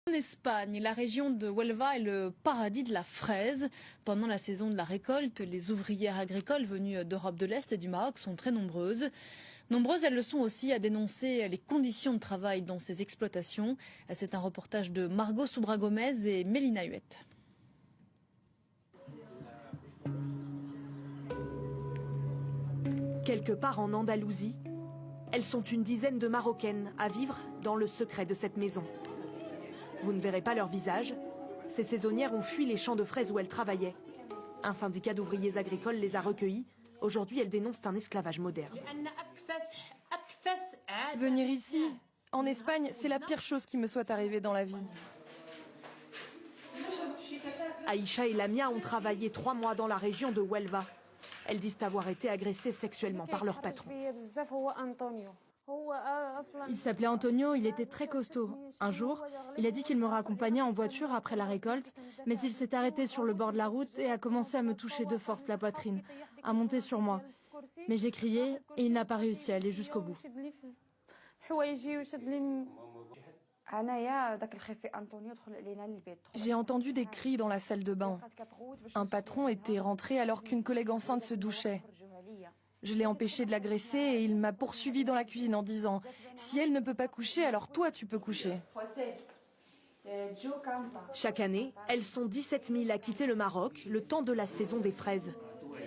En Espagne, la région de Huelva est le paradis de la fraise. Pendant la saison de la récolte, les ouvrières agricoles venues d'Europe de l'Est et du Maroc sont très nombreuses. Nombreuses, elles le sont aussi à dénoncer les conditions de travail dans ces exploitations. C'est un reportage de Margot Soubra-Gomez et Mélina Huette. Quelque part en Andalousie, elles sont une dizaine de Marocaines à vivre dans le secret de cette maison. Vous ne verrez pas leur visage. Ces saisonnières ont fui les champs de fraises où elles travaillaient. Un syndicat d'ouvriers agricoles les a recueillies. Aujourd'hui, elles dénoncent un esclavage moderne. Venir ici, en Espagne, c'est la pire chose qui me soit arrivée dans la vie. Aïcha et Lamia ont travaillé 3 mois dans la région de Huelva. Elles disent avoir été agressées sexuellement par leur patron. Il s'appelait Antonio, il était très costaud. Un jour, il a dit qu'il me raccompagnait en voiture après la récolte, mais il s'est arrêté sur le bord de la route et a commencé à me toucher de force la poitrine, à monter sur moi. Mais j'ai crié et il n'a pas réussi à aller jusqu'au bout. J'ai entendu des cris dans la salle de bain. Un patron était rentré alors qu'une collègue enceinte se douchait. Je l'ai empêché de l'agresser et il m'a poursuivi dans la cuisine en disant « Si elle ne peut pas coucher, alors toi tu peux coucher ». Chaque année, elles sont 17 000 à quitter le Maroc, le temps de la saison des fraises.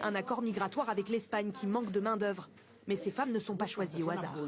Un accord migratoire avec l'Espagne qui manque de main-d'œuvre. Mais ces femmes ne sont pas choisies au hasard.